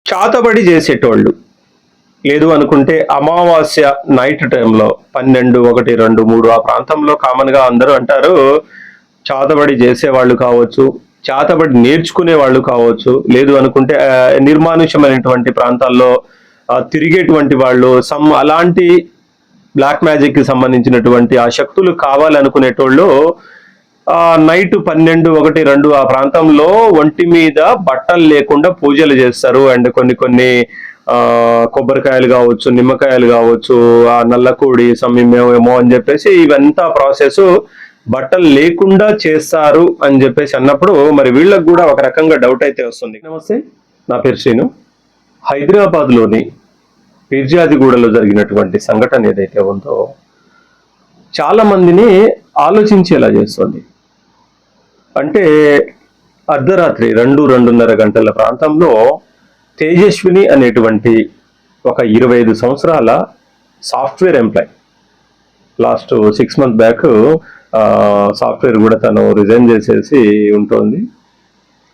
చాతబడి చేసేటోళ్ళు, లేదు అనుకుంటే అమావాస్య నైట్ టైంలో 12, 1, 2, 3 ఆ ప్రాంతంలో కామన్గా అందరూ అంటారు చాతబడి చేసేవాళ్ళు కావచ్చు, చాతబడి నేర్చుకునే వాళ్ళు కావచ్చు, లేదు అనుకుంటే నిర్మానుష్యమైనటువంటి ప్రాంతాల్లో తిరిగేటువంటి వాళ్ళు అలాంటి బ్లాక్ మ్యాజిక్ కి సంబంధించినటువంటి ఆ శక్తులు కావాలనుకునేటోళ్ళు నైట్ 12, 1, 2 ఆ ప్రాంతంలో ఒంటి మీద బట్టలు లేకుండా పూజలు చేస్తారు. అండ్ కొన్ని కొబ్బరికాయలు కావచ్చు, నిమ్మకాయలు కావచ్చు, ఆ నల్లకూడి సమయమేమో అని చెప్పేసి ఇవంతా ప్రాసెస్ బట్టలు లేకుండా చేస్తారు అని చెప్పేసి అన్నప్పుడు మరి వీళ్ళకి కూడా ఒక రకంగా డౌట్ అయితే వస్తుంది. నమస్తే, నా పేరు శ్రీను. హైదరాబాద్లోని పీర్జాదిగూడలో జరిగినటువంటి సంఘటన ఏదైతే ఉందో చాలా మందిని ఆలోచించేలా చేస్తుంది. అంటే అర్ధరాత్రి 2-2:30 గంటల ప్రాంతంలో తేజస్విని అనేటువంటి ఒక 25 సంవత్సరాల software employee, last 6 months back software కూడా తను రిజైన్ చేసేసి ఉంటుంది.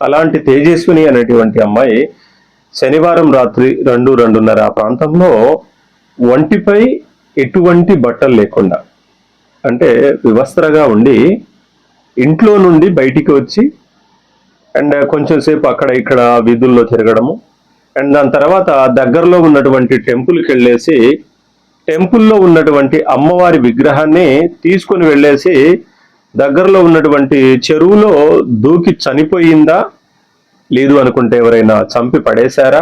అలాంటి తేజస్విని అనేటువంటి అమ్మాయి శనివారం రాత్రి 2-2:30 ఆ ప్రాంతంలో ఒంటిపై ఎటువంటి బట్టలు లేకుండా, అంటే వివస్త్రగా ఉండి ఇంట్లో నుండి బయటికి వచ్చి అండ్ కొంచెం సేపు అక్కడ ఇక్కడ వీధుల్లో తిరగడము, అండ్ దాని తర్వాత దగ్గరలో ఉన్నటువంటి టెంపుల్కి వెళ్ళేసి టెంపుల్లో ఉన్నటువంటి అమ్మవారి విగ్రహాన్ని తీసుకుని వెళ్ళేసి దగ్గరలో ఉన్నటువంటి చెరువులో దూకి చనిపోయిందా, లేదు అనుకుంటే ఎవరైనా చంపి పడేశారా,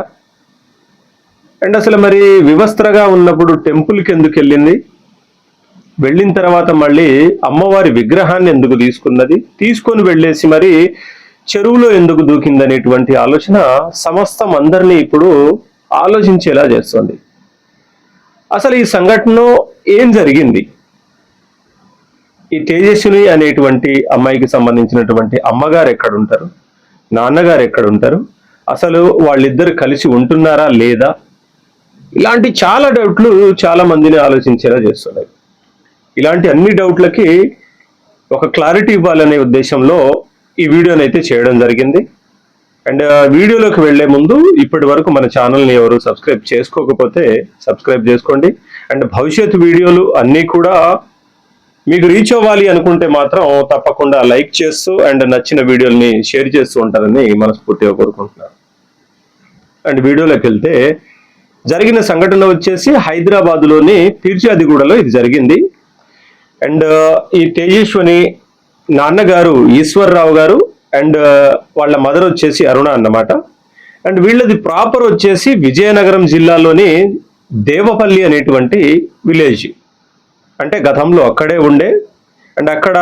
అండ్ అసలు మరి వివస్త్రగా ఉన్నప్పుడు టెంపుల్కి ఎందుకు వెళ్ళింది, వెళ్ళిన తర్వాత మళ్ళీ అమ్మవారి విగ్రహాన్ని ఎందుకు తీసుకొని వెళ్ళేసి మరి చెరువులో ఎందుకు దూకింది అనేటువంటి ఆలోచన సమస్తం అందరినీ ఇప్పుడు ఆలోచించేలా చేస్తుంది. అసలు ఈ సంఘటనలో ఏం జరిగింది, ఈ తేజస్విని అనేటువంటి అమ్మాయికి సంబంధించినటువంటి అమ్మగారు ఎక్కడుంటారు, నాన్నగారు ఎక్కడుంటారు, అసలు వాళ్ళిద్దరు కలిసి ఉంటున్నారా లేదా, ఇలాంటి చాలా డౌట్లు చాలా మందిని ఆలోచించేలా చేస్తున్నాయి. ఇలాంటి అన్ని డౌట్లకి ఒక క్లారిటీ ఇవ్వాలనే ఉద్దేశంలో ఈ వీడియోని అయితే చేయడం జరిగింది. అండ్ వీడియోలోకి వెళ్లే ముందు ఇప్పటి వరకు మన ఛానల్ని ఎవరు సబ్స్క్రైబ్ చేసుకోకపోతే సబ్స్క్రైబ్ చేసుకోండి. అండ్ భవిష్యత్తు వీడియోలు అన్నీ కూడా మీకు రీచ్ అవ్వాలి అనుకుంటే మాత్రం తప్పకుండా లైక్ చేస్తూ అండ్ నచ్చిన వీడియోల్ని షేర్ చేస్తూ ఉంటారని మనస్ఫూర్తిగా కోరుకుంటున్నాను. అండ్ వీడియోలోకి వెళ్తే జరిగిన సంఘటన వచ్చేసి హైదరాబాద్లోని పీర్జాదిగూడలో ఇది జరిగింది. అండ్ ఈ తేజస్విని నాన్నగారు ఈశ్వర్రావు గారు అండ్ వాళ్ళ మదర్ వచ్చేసి అరుణ అన్నమాట. అండ్ వీళ్ళది ప్రాపర్ వచ్చేసి విజయనగరం జిల్లాలోని దేవపల్లి అనేటువంటి విలేజ్, అంటే గతంలో అక్కడే ఉండే అండ్ అక్కడ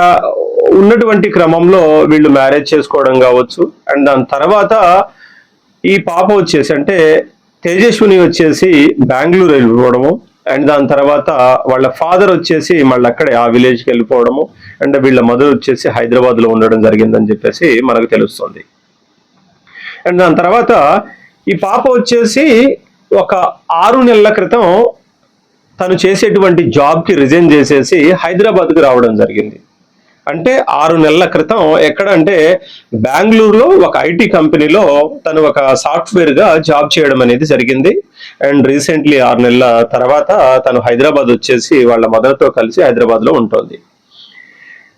ఉన్నటువంటి క్రమంలో వీళ్ళు మ్యారేజ్ చేసుకోవడం కావచ్చు. అండ్ దాని తర్వాత ఈ పాప వచ్చేసి అంటే తేజస్విని వచ్చేసి బెంగళూరు వెళ్ళిపోవడము, అండ్ దాని తర్వాత వాళ్ళ ఫాదర్ వచ్చేసి మళ్ళీ అక్కడే ఆ విలేజ్కి వెళ్ళిపోవడము, అండ్ వీళ్ళ మదర్ వచ్చేసి హైదరాబాద్లో ఉండడం జరిగిందని చెప్పేసి మనకు తెలుస్తుంది. అండ్ దాని తర్వాత ఈ పాప వచ్చేసి ఒక 6 నెలల క్రితం తను చేసేటువంటి జాబ్కి రిజైన్ చేసేసి హైదరాబాద్కి రావడం జరిగింది. అంటే 6 నెలల క్రితం ఎక్కడంటే బెంగళూరులో ఒక ఐటీ కంపెనీలో తను ఒక సాఫ్ట్వేర్గా జాబ్ చేయడం అనేది జరిగింది. అండ్ రీసెంట్లీ 6 నెలల తర్వాత తను హైదరాబాద్ వచ్చేసి వాళ్ళ మదర్తో కలిసి హైదరాబాద్లో ఉంటుంది.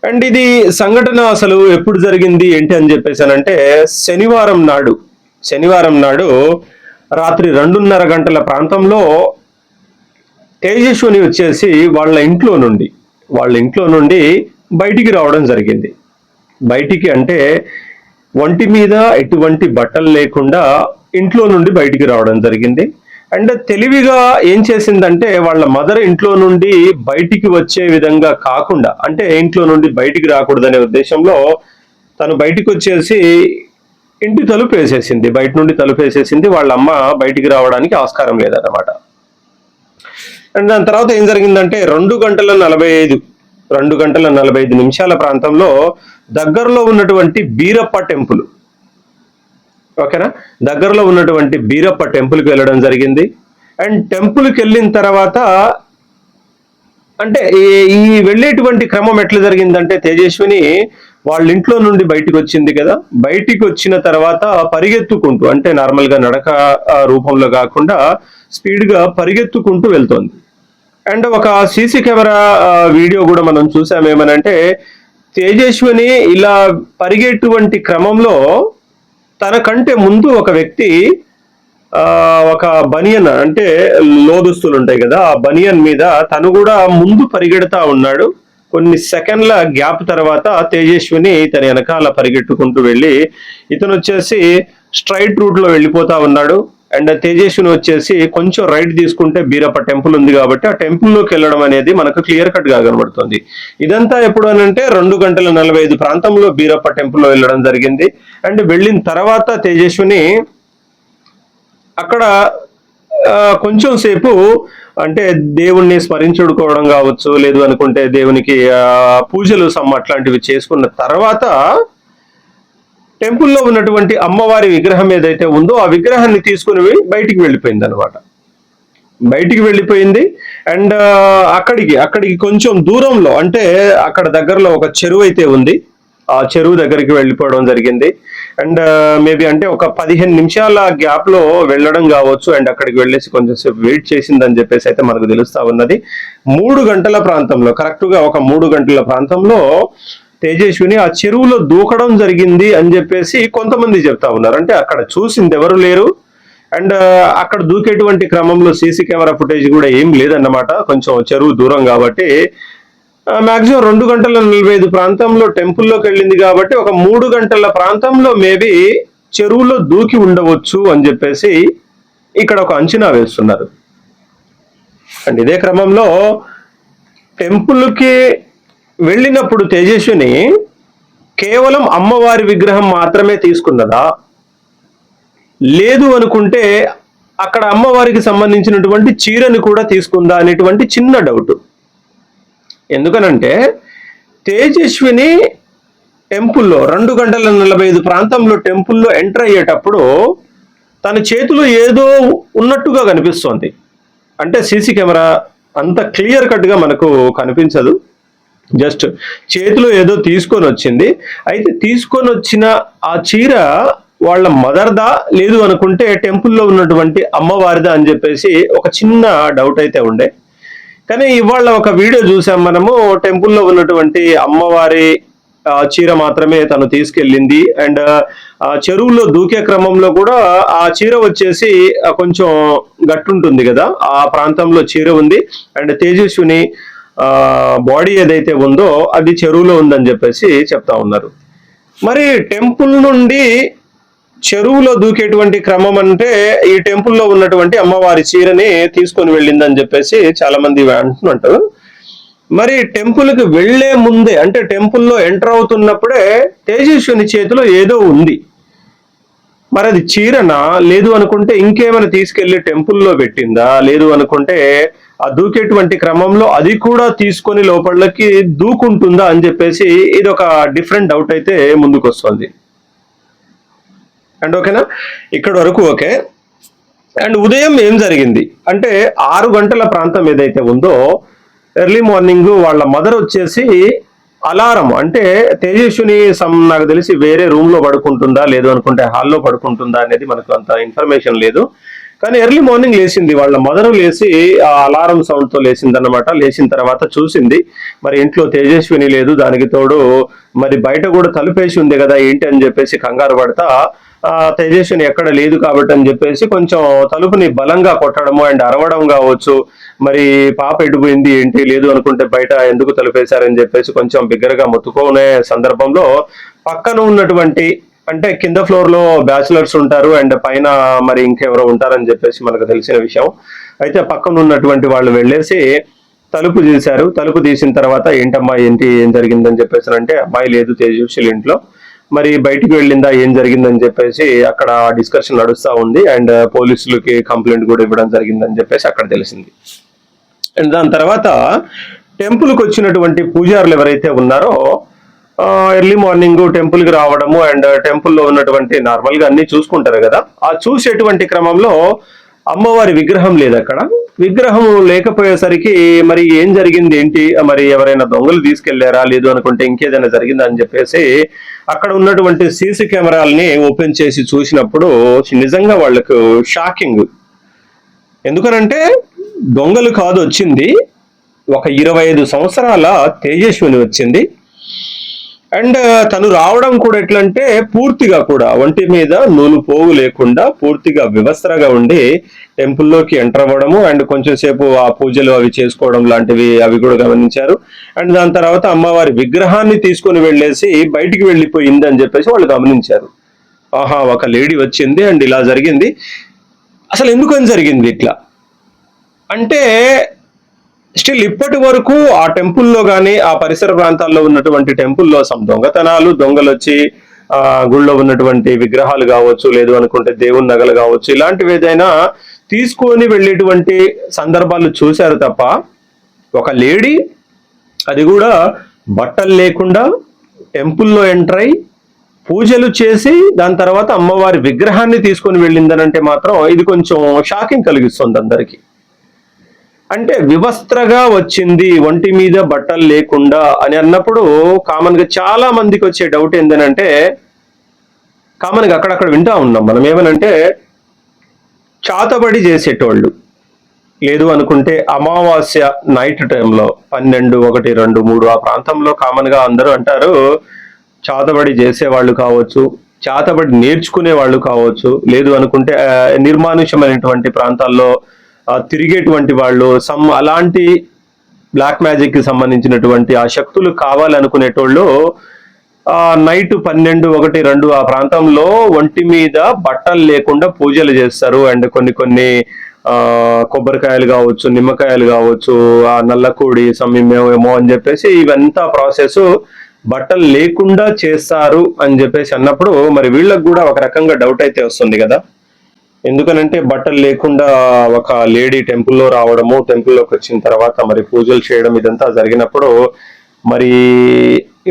అండ్ ఇది సంఘటన అసలు ఎప్పుడు జరిగింది ఏంటి అని చెప్పేసానంటే శనివారం నాడు రాత్రి 2:30 గంటల ప్రాంతంలో తేజస్విని వచ్చేసి వాళ్ళ ఇంట్లో నుండి బయటికి రావడం జరిగింది. బయటికి అంటే ఒంటి మీద ఎటువంటి బట్టలు లేకుండా ఇంట్లో నుండి బయటికి రావడం జరిగింది. అండ్ తెలివిగా ఏం చేసిందంటే వాళ్ళ మదర్ ఇంట్లో నుండి బయటికి వచ్చే విధంగా కాకుండా, అంటే ఇంట్లో నుండి బయటికి రాకూడదనే ఉద్దేశంలో తను బయటికి వచ్చేసి ఇంటి తలుపు వేసేసింది, బయట నుండి తలుపు వేసేసింది. వాళ్ళ అమ్మ బయటికి రావడానికి ఆస్కారం లేదన్నమాట. అండ్ దాని తర్వాత ఏం జరిగిందంటే 2 గంటల 45 నిమిషాల ప్రాంతంలో దగ్గరలో ఉన్నటువంటి బీరప్ప టెంపుల్, ఓకేనా, దగ్గరలో ఉన్నటువంటి బీరప్ప టెంపుల్కి వెళ్ళడం జరిగింది. అండ్ టెంపుల్కి వెళ్ళిన తర్వాత అంటే ఈ వెళ్ళేటువంటి క్రమం ఎట్లా జరిగిందంటే తేజస్విని వాళ్ళ ఇంట్లో నుండి బయటికి వచ్చింది కదా, బయటికి వచ్చిన తర్వాత పరిగెత్తుకుంటూ, అంటే నార్మల్ గా నడక రూపంలో కాకుండా స్పీడ్ గా పరిగెత్తుకుంటూ వెళ్తోంది. అండ్ ఒక సీసీ కెమెరా వీడియో కూడా మనం చూసాం. ఏమనంటే తేజస్విని ఇలా పరిగెట్టువంటి క్రమంలో తనకంటే ముందు ఒక వ్యక్తి ఒక బనియన్, అంటే లోదుస్తులు ఉంటాయి కదా, ఆ బనియన్ మీద తను కూడా ముందు పరిగెడతా ఉన్నాడు. కొన్ని సెకండ్ల గ్యాప్ తర్వాత తేజస్విని తన వెనకాల పరిగెట్టుకుంటూ వెళ్ళి, ఇతను వచ్చేసి స్ట్రైట్ రూట్ లో వెళ్ళిపోతా ఉన్నాడు. అండ్ తేజస్విని వచ్చేసి కొంచెం రైట్ తీసుకుంటే బీరప్ప టెంపుల్ ఉంది కాబట్టి ఆ టెంపుల్లోకి వెళ్ళడం అనేది మనకు క్లియర్ కట్ గా కనబడుతుంది. ఇదంతా ఎప్పుడు అనంటే 2:45 ప్రాంతంలో బీరప్ప టెంపుల్లో వెళ్ళడం జరిగింది. అండ్ వెళ్ళిన తర్వాత తేజస్విని అక్కడ కొంచెం సేపు అంటే దేవుణ్ణి స్మరించుకోవడం కావచ్చు, లేదు అనుకుంటే దేవునికి పూజలు అట్లాంటివి చేసుకున్న తర్వాత టెంపుల్లో ఉన్నటువంటి అమ్మవారి విగ్రహం ఏదైతే ఉందో ఆ విగ్రహాన్ని తీసుకుని బయటికి వెళ్ళిపోయింది అనమాట. బయటికి వెళ్ళిపోయింది. అండ్ అక్కడికి కొంచెం దూరంలో, అంటే అక్కడ దగ్గరలో ఒక చెరువు అయితే ఉంది, ఆ చెరువు దగ్గరికి వెళ్ళిపోవడం జరిగింది. అండ్ మేబీ అంటే ఒక 15 నిమిషాల గ్యాప్ లో వెళ్ళడం కావచ్చు. అండ్ అక్కడికి వెళ్ళేసి కొంచెం సేపు వెయిట్ చేసిందని చెప్పేసి అయితే మనకు తెలుస్తా ఉన్నది. 3 గంటల ప్రాంతంలో, కరెక్ట్ గా ఒక 3 గంటల ప్రాంతంలో తేజస్విని ఆ చెరువులో దూకడం జరిగింది అని చెప్పేసి కొంతమంది చెప్తా ఉన్నారు. అంటే అక్కడ చూసింది ఎవరు లేరు. అండ్ అక్కడ దూకేటువంటి క్రమంలో సీసీ కెమెరా ఫుటేజ్ కూడా ఏం లేదన్నమాట, కొంచెం చెరువు దూరం కాబట్టి. మాక్సిమం 2:45 ప్రాంతంలో టెంపుల్లోకి వెళ్ళింది కాబట్టి ఒక 3 గంటల ప్రాంతంలో మేబీ చెరువులో దూకి ఉండవచ్చు అని చెప్పేసి ఇక్కడ ఒక అంచనా వేస్తున్నారు. అండ్ ఇదే క్రమంలో టెంపుల్కి వెళ్ళినప్పుడు తేజస్విని కేవలం అమ్మవారి విగ్రహం మాత్రమే తీసుకున్నదా, లేదు అనుకుంటే అక్కడ అమ్మవారికి సంబంధించినటువంటి చీరని కూడా తీసుకుందా అనేటువంటి చిన్న డౌట్. ఎందుకనంటే తేజస్విని టెంపుల్లో 2:45 ప్రాంతంలో టెంపుల్లో ఎంటర్ అయ్యేటప్పుడు తన చేతిలో ఏదో ఉన్నట్టుగా కనిపిస్తోంది. అంటే సీసీ కెమెరా అంత క్లియర్ కట్ గా మనకు కనిపించదు, జస్ట్ చేతిలో ఏదో తీసుకొని వచ్చింది. అయితే తీసుకొని వచ్చిన ఆ చీర వాళ్ళ మదర్దా, లేదు అనుకుంటే టెంపుల్లో ఉన్నటువంటి అమ్మవారిదా అని చెప్పేసి ఒక చిన్న డౌట్ అయితే ఉండే. కానీ ఇవాళ ఒక వీడియో చూసాం మనము, టెంపుల్లో ఉన్నటువంటి అమ్మవారి చీర మాత్రమే తను తీసుకెళ్ళింది. అండ్ ఆ చెరువులో దూకే క్రమంలో కూడా ఆ చీర వచ్చేసి కొంచెం గట్టుంటుంది కదా, ఆ ప్రాంతంలో చీర ఉంది. అండ్ తేజస్విని బాడీ ఏదైతే ఉందో అది చెరువులో ఉందని చెప్పేసి చెప్తా ఉన్నారు. మరి టెంపుల్ నుండి చెరువులో దూకేటువంటి క్రమం అంటే ఈ టెంపుల్లో ఉన్నటువంటి అమ్మవారి చీరని తీసుకొని వెళ్ళిందని చెప్పేసి చాలా మంది అంటున్నట్టు. మరి టెంపుల్కి వెళ్లే ముందే, అంటే టెంపుల్లో ఎంటర్ అవుతున్నప్పుడే తేజస్విని చేతిలో ఏదో ఉంది. మరి అది చీరనా, లేదు అనుకుంటే ఇంకేమైనా తీసుకెళ్లి టెంపుల్లో పెట్టిందా, లేదు అనుకుంటే ఆ దూకేటువంటి క్రమంలో అది కూడా తీసుకొని లోపలికి దూకుంటుందా అని చెప్పేసి ఇది ఒక డిఫరెంట్ డౌట్ అయితే ముందుకు వస్తుంది. అండ్ ఓకేనా, ఇక్కడ వరకు ఓకే. అండ్ ఉదయం ఏం జరిగింది అంటే 6 గంటల ప్రాంతం ఏదైతే ఉందో, ఎర్లీ మార్నింగ్ వాళ్ళ మదర్ వచ్చేసి అలారం, అంటే తేజస్విని నాకు తెలిసి వేరే రూమ్ లో పడుకుంటుందా, లేదు అనుకుంటే హాల్లో పడుకుంటుందా అనేది మనకు అంత ఇన్ఫర్మేషన్ లేదు. కానీ ఎర్లీ మార్నింగ్ లేచింది, వాళ్ళ మదరు లేచి ఆ అలారం సౌండ్ తో లేచింది అనమాట. లేచిన తర్వాత చూసింది మరి ఇంట్లో తేజస్విని లేదు, దానికి తోడు మరి బయట కూడా తలుపేసి ఉంది కదా, ఏంటి అని చెప్పేసి కంగారు పడతా తేజస్విని ఎక్కడ లేదు కాబట్టి అని చెప్పేసి కొంచెం తలుపుని బలంగా కొట్టడము అండ్ అరవడం కావచ్చు. మరి పాప ఎడిపోయింది ఏంటి, లేదు అనుకుంటే బయట ఎందుకు తలుపేశారని చెప్పేసి కొంచెం బిగ్గరగా మొత్తుకునే సందర్భంలో పక్కన ఉన్నటువంటి, అంటే కింద ఫ్లోర్ లో బ్యాచులర్స్ ఉంటారు అండ్ పైన మరి ఇంకెవరో ఉంటారని చెప్పేసి మనకు తెలిసిన విషయం. అయితే పక్కన ఉన్నటువంటి వాళ్ళు వెళ్ళేసి తలుపు తీశారు. తలుపు తీసిన తర్వాత ఏంటమ్మా ఏంటి ఏం జరిగిందని చెప్పేసి అంటే, అమ్మాయి లేదు తేజస్వి ఇంట్లో, మరి బయటికి వెళ్ళిందా ఏం జరిగిందని చెప్పేసి అక్కడ డిస్కషన్ నడుస్తూ ఉంది. అండ్ పోలీసులకి కంప్లైంట్ కూడా ఇవ్వడం జరిగిందని చెప్పేసి అక్కడ తెలిసింది. అండ్ దాని తర్వాత టెంపుల్కి వచ్చినటువంటి పూజారులు ఎవరైతే ఉన్నారో ఎర్లీ మార్నింగ్ టెంపుల్కి రావడము అండ్ టెంపుల్లో ఉన్నటువంటి నార్మల్గా అన్ని చూసుకుంటారు కదా, ఆ చూసేటువంటి క్రమంలో అమ్మవారి విగ్రహం లేదు అక్కడ. విగ్రహం లేకపోయేసరికి మరి ఏం జరిగింది ఏంటి, మరి ఎవరైనా దొంగలు తీసుకెళ్లారా, లేదు అనుకుంటే ఇంకేదైనా జరిగిందా అని చెప్పేసి అక్కడ ఉన్నటువంటి సీసీ కెమెరాలని ఓపెన్ చేసి చూసినప్పుడు నిజంగా వాళ్ళకు షాకింగ్. ఎందుకనంటే దొంగలు కాదు వచ్చింది, ఒక 25 సంవత్సరాల తేజస్విని వచ్చింది. అండ్ తను రావడం కూడా ఎట్లంటే పూర్తిగా కూడా ఒంటి మీద నూలు పోగు లేకుండా పూర్తిగా వివస్త్రగా ఉండి టెంపుల్లోకి ఎంటర్ అవ్వడము అండ్ కొంచెం సేపు ఆ పూజలు అవి చేసుకోవడం లాంటివి అవి కూడా గమనించారు. అండ్ దాని తర్వాత అమ్మవారి విగ్రహాన్ని తీసుకొని వెళ్ళేసి బయటికి వెళ్ళిపోయింది అని చెప్పేసి వాళ్ళు గమనించారు. ఆహా, ఒక లేడీ వచ్చింది అండ్ ఇలా జరిగింది. అసలు ఎందుకని జరిగింది ఇట్లా అంటే స్టిల్ ఇప్పటి వరకు ఆ టెంపుల్లో కానీ ఆ పరిసర ప్రాంతాల్లో ఉన్నటువంటి టెంపుల్లో దొంగతనాలు, దొంగలు వచ్చి గుళ్ళో ఉన్నటువంటి విగ్రహాలు కావచ్చు, లేదు అనుకుంటే దేవుని నగలు కావచ్చు, ఇలాంటివి ఏదైనా తీసుకొని వెళ్ళేటువంటి సందర్భాలు చూశారు తప్ప ఒక లేడీ, అది కూడా బట్టలు లేకుండా టెంపుల్లో ఎంటర్ అయి పూజలు చేసి దాని తర్వాత అమ్మవారి విగ్రహాన్ని తీసుకొని వెళ్ళిందనంటే మాత్రం ఇది కొంచెం షాకింగ్ కలిగిస్తుంది అందరికీ. అంటే వివస్త్రగా వచ్చింది, ఒంటి మీద బట్టలు లేకుండా అని అన్నప్పుడు కామన్ గా చాలా మందికి వచ్చే డౌట్ ఏంటంటే, కామన్ గా అక్కడక్కడ వింటా ఉన్నాం మనం ఏమనంటే చాతబడి చేసేటోళ్ళు, లేదు అనుకుంటే అమావాస్య నైట్ టైంలో 12, 1, 2, 3 ఆ ప్రాంతంలో కామన్ గా అందరూ అంటారు చాతబడి చేసేవాళ్ళు కావచ్చు, చాతబడి నేర్చుకునే వాళ్ళు కావచ్చు, లేదు అనుకుంటే నిర్మానుష్యమైనటువంటి ప్రాంతాల్లో తిరిగేటువంటి వాళ్ళు అలాంటి బ్లాక్ మ్యాజిక్ కి సంబంధించినటువంటి ఆ శక్తులు కావాలనుకునేటోళ్ళు నైట్ 12, 1, 2 ఆ ప్రాంతంలో ఒంటి మీద బట్టలు లేకుండా పూజలు చేస్తారు. అండ్ కొన్ని కొబ్బరికాయలు కావచ్చు, నిమ్మకాయలు కావచ్చు, ఆ నల్లకూడి సమయమేమో అని చెప్పేసి ఇవంతా ప్రాసెస్ బట్టలు లేకుండా చేస్తారు అని చెప్పేసి అన్నప్పుడు మరి వీళ్ళకి కూడా ఒక రకంగా డౌట్ అయితే వస్తుంది కదా. ఎందుకనంటే బట్టలు లేకుండా ఒక లేడీ టెంపుల్లో రావడము, టెంపుల్లోకి వచ్చిన తర్వాత మరి పూజలు చేయడం ఇదంతా జరిగినప్పుడు మరి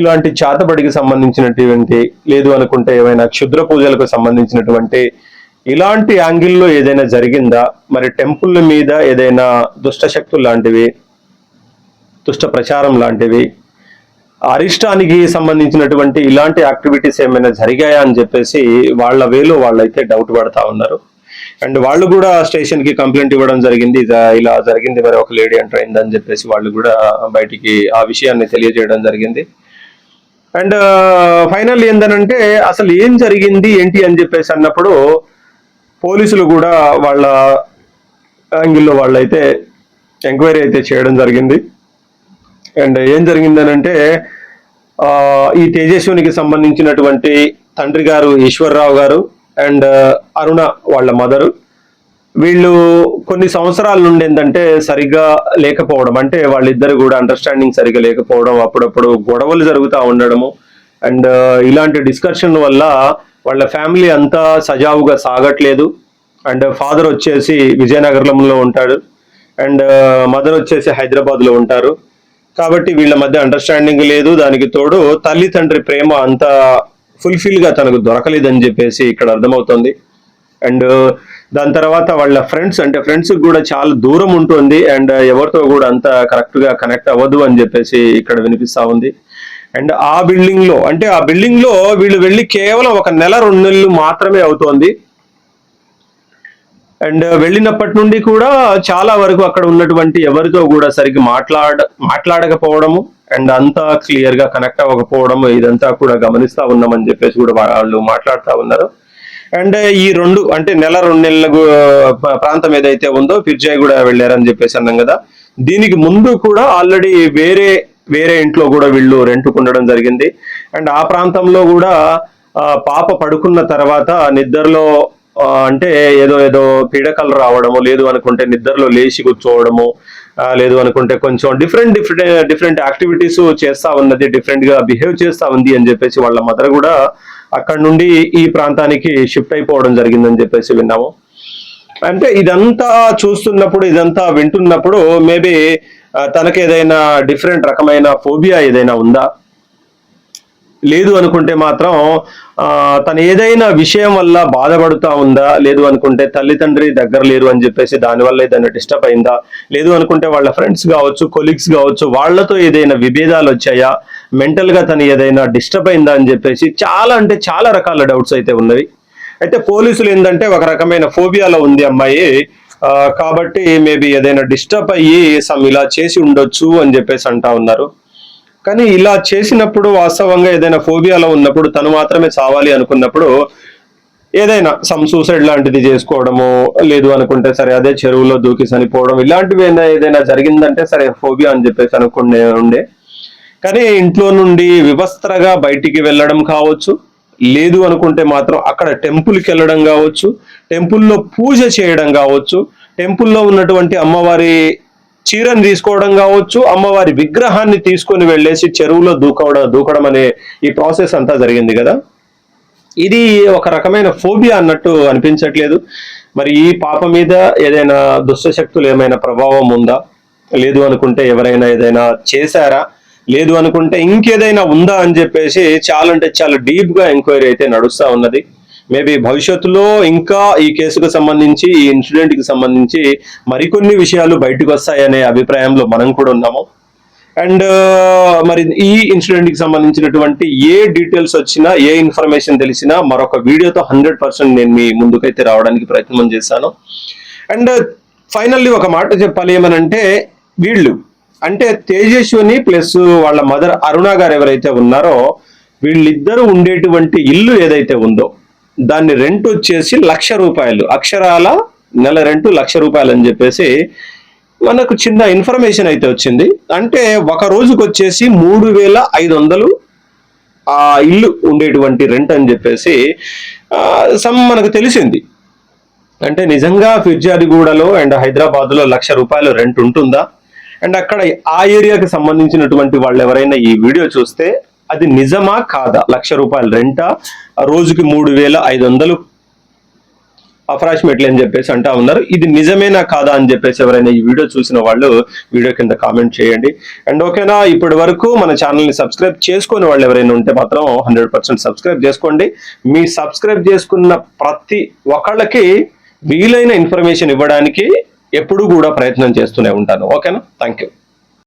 ఇలాంటి చాతబడికి సంబంధించినటువంటి, లేదు అనుకుంటే ఏమైనా క్షుద్ర పూజలకు సంబంధించినటువంటి ఇలాంటి యాంగిల్లో ఏదైనా జరిగిందా, మరి టెంపుల్ మీద ఏదైనా దుష్ట శక్తులు లాంటివి, దుష్ట ప్రచారం లాంటివి, అరిష్టానికి సంబంధించినటువంటి ఇలాంటి యాక్టివిటీస్ ఏమైనా జరిగాయా అని చెప్పేసి వాళ్ళ వేలో వాళ్ళైతే డౌట్ పడతా ఉన్నారు. అండ్ వాళ్ళు కూడా స్టేషన్ కి కంప్లైంట్ ఇవ్వడం జరిగింది, ఇలా జరిగింది, మరి ఒక లేడీ ఎంటర్ అయిందని చెప్పేసి వాళ్ళు కూడా బయటికి ఆ విషయాన్ని తెలియజేయడం జరిగింది. అండ్ ఫైనల్ ఏందనంటే అసలు ఏం జరిగింది ఏంటి అని చెప్పేసి అన్నప్పుడు పోలీసులు కూడా వాళ్ళ యాంగిల్లో వాళ్ళైతే ఎంక్వైరీ అయితే చేయడం జరిగింది. అండ్ ఏం జరిగిందనంటే ఈ తేజస్వినికి సంబంధించినటువంటి తండ్రి గారు ఈశ్వర్రావు గారు అండ్ అరుణ వాళ్ళ మదరు, వీళ్ళు కొన్ని సంవత్సరాల నుండి ఏంటంటే సరిగ్గా లేకపోవడం, అంటే వాళ్ళిద్దరు కూడా అండర్స్టాండింగ్ సరిగ్గా లేకపోవడం, అప్పుడప్పుడు గొడవలు జరుగుతూ ఉండడము. అండ్ ఇలాంటి డిస్కషన్ వల్ల వాళ్ళ ఫ్యామిలీ అంతా సజావుగా సాగట్లేదు. అండ్ ఫాదర్ వచ్చేసి విజయనగరంలో ఉంటాడు అండ్ మదర్ వచ్చేసి హైదరాబాద్ లో ఉంటారు. కాబట్టి వీళ్ళ మధ్య అండర్స్టాండింగ్ లేదు. దానికి తోడు తల్లి తండ్రి ప్రేమ అంత ఫుల్ఫిల్ గా తనకు దొరకలేదని చెప్పేసి ఇక్కడ అర్థమవుతుంది. అండ్ దాని తర్వాత వాళ్ళ ఫ్రెండ్స్ కూడా చాలా దూరం ఉంటుంది అండ్ ఎవరితో కూడా అంత కరెక్ట్ గా కనెక్ట్ అవ్వదు అని చెప్పేసి ఇక్కడ వినిపిస్తా ఉంది. అండ్ ఆ బిల్డింగ్ లో వీళ్ళు వెళ్ళి కేవలం 1 నెల 2 నెలలు మాత్రమే అవుతోంది. అండ్ వెళ్ళినప్పటి నుండి కూడా చాలా వరకు అక్కడ ఉన్నటువంటి ఎవరితో కూడా సరిగ్గా మాట్లాడకపోవడము అండ్ అంతా క్లియర్ గా కనెక్ట్ అవ్వకపోవడము, ఇదంతా కూడా గమనిస్తా ఉన్నామని చెప్పేసి కూడా వాళ్ళు మాట్లాడుతూ ఉన్నారు. అండ్ ఈ 2 అంటే నెల 2 నెలల ప్రాంతం ఏదైతే ఉందో పిర్జాయ్ కూడా వెళ్ళారని చెప్పేసి అన్నాం కదా. దీనికి ముందు కూడా ఆల్రెడీ వేరే ఇంట్లో కూడా వీళ్ళు రెంట్కు ఉండడం జరిగింది. అండ్ ఆ ప్రాంతంలో కూడా పాప పడుకున్న తర్వాత నిద్రలో అంటే ఏదో పీడకలు రావడము, లేదు అనుకుంటే నిద్రలో లేచి కూర్చోవడము, లేదు అనుకుంటే కొంచెం డిఫరెంట్ యాక్టివిటీస్ చేస్తా ఉన్నది, డిఫరెంట్ గా బిహేవ్ చేస్తా ఉంది అని చెప్పేసి వాళ్ళ మదర్ కూడా అక్కడ నుండి ఈ ప్రాంతానికి షిఫ్ట్ అయిపోవడం జరిగిందని చెప్పేసి విన్నాము. అంటే ఇదంతా చూస్తున్నప్పుడు, ఇదంతా వింటున్నప్పుడు మేబీ తనకి ఏదైనా డిఫరెంట్ రకమైన ఫోబియా ఏదైనా ఉందా, లేదు అనుకుంటే మాత్రం తను ఏదైనా విషయం వల్ల బాధపడుతూ ఉందా, లేదు అనుకుంటే తల్లిదండ్రి దగ్గర లేరు అని చెప్పేసి దానివల్ల ఏదైనా డిస్టర్బ్ అయిందా, లేదు అనుకుంటే వాళ్ళ ఫ్రెండ్స్ కావచ్చు, కొలీగ్స్ కావచ్చు, వాళ్ళతో ఏదైనా విభేదాలు వచ్చాయా, మెంటల్ గా తను ఏదైనా డిస్టర్బ్ అయిందా అని చెప్పేసి చాలా అంటే చాలా రకాల డౌట్స్ అయితే ఉన్నవి. అయితే పోలీసులు ఏంటంటే ఒక రకమైన ఫోబియాలో ఉంది అమ్మాయి, కాబట్టి మేబీ ఏదైనా డిస్టర్బ్ అయ్యి ఇలా చేసి ఉండొచ్చు అని చెప్పేసి అంటా ఉన్నారు. కానీ ఇలా చేసినప్పుడు వాస్తవంగా ఏదైనా ఫోబియాలో ఉన్నప్పుడు తను మాత్రమే చావాలి అనుకున్నప్పుడు ఏదైనా సూసైడ్ లాంటిది చేసుకోవడము, లేదు అనుకుంటే సరే అదే చెరువులో దూకి చనిపోవడం, ఇలాంటివి ఏదైనా జరిగిందంటే సరే ఫోబియా అని చెప్పేసి అనుకునే ఉండే. కానీ ఇంట్లో నుండి వివస్త్రగా బయటికి వెళ్ళడం కావచ్చు, లేదు అనుకుంటే మాత్రం అక్కడ టెంపుల్కి వెళ్ళడం కావచ్చు, టెంపుల్లో పూజ చేయడం కావచ్చు, టెంపుల్లో ఉన్నటువంటి అమ్మవారి చీరని తీసుకోవడం కావచ్చు, అమ్మవారి విగ్రహాన్ని తీసుకొని వెళ్ళేసి చెరువులో దూకడం అనే ఈ ప్రాసెస్ అంతా జరిగింది కదా. ఇది ఒక రకమైన ఫోబియా అన్నట్టు అనిపించట్లేదు. మరి ఈ పాప మీద ఏదైనా దుష్ట శక్తులు ఏమైనా ప్రభావం ఉందా, లేదు అనుకుంటే ఎవరైనా ఏదైనా చేశారా, లేదు అనుకుంటే ఇంకేదైనా ఉందా అని చెప్పేసి చాలా అంటే చాలా డీప్ గా ఎంక్వైరీ అయితే నడుస్తా ఉన్నది. మేబీ భవిష్యత్తులో ఇంకా ఈ కేసుకు సంబంధించి, ఈ ఇన్సిడెంట్ కి సంబంధించి మరికొన్ని విషయాలు బయటకు వస్తాయనే అభిప్రాయంలో మనం కూడా ఉన్నాము. అండ్ మరి ఈ ఇన్సిడెంట్ కి సంబంధించినటువంటి ఏ డీటెయిల్స్ వచ్చినా, ఏ ఇన్ఫర్మేషన్ తెలిసినా మరొక వీడియోతో 100% నేను మీ ముందుకైతే రావడానికి ప్రయత్నం చేశాను. అండ్ ఫైనల్లీ ఒక మాట చెప్పాలి ఏమనంటే, వీళ్ళు అంటే తేజస్విని ప్లస్ వాళ్ళ మదర్ అరుణ గారు ఎవరైతే ఉన్నారో, వీళ్ళిద్దరూ ఉండేటువంటి ఇల్లు ఏదైతే ఉందో దాన్ని రెంట్ వచ్చేసి ₹1,00,000, అక్షరాల నెల రెంట్ ₹1,00,000 అని చెప్పేసి మనకు చిన్న ఇన్ఫర్మేషన్ అయితే వచ్చింది. అంటే ఒక రోజుకు వచ్చేసి 3,500 ఆ ఇల్లు ఉండేటువంటి రెంట్ అని చెప్పేసి మనకు తెలిసింది. అంటే నిజంగా ఫిర్జాదిగూడలో అండ్ హైదరాబాద్ లో ₹1,00,000 రెంట్ ఉంటుందా? అండ్ అక్కడ ఆ ఏరియాకి సంబంధించినటువంటి వాళ్ళు ఎవరైనా ఈ వీడియో చూస్తే అది నిజమా కాదా, ₹1,00,000 రెంటా, రోజుకి 3,500 అప్రాక్సిమేట్లీ అని చెప్పేసి అంటా ఉన్నారు. ఇది నిజమేనా కాదా అని చెప్పేసి ఎవరైనా ఈ వీడియో చూసిన వాళ్ళు వీడియో కింద కామెంట్ చేయండి. అండ్ ఓకేనా, ఇప్పటి వరకు మన ఛానల్ ని సబ్స్క్రైబ్ చేసుకునే వాళ్ళు ఎవరైనా ఉంటే మాత్రం 100% సబ్స్క్రైబ్ చేసుకోండి. మీ సబ్స్క్రైబ్ చేసుకున్న ప్రతి ఒక్కళ్ళకి వీలైన ఇన్ఫర్మేషన్ ఇవ్వడానికి ఎప్పుడూ కూడా ప్రయత్నం చేస్తూనే ఉంటాను. ఓకేనా, థ్యాంక్ యూ.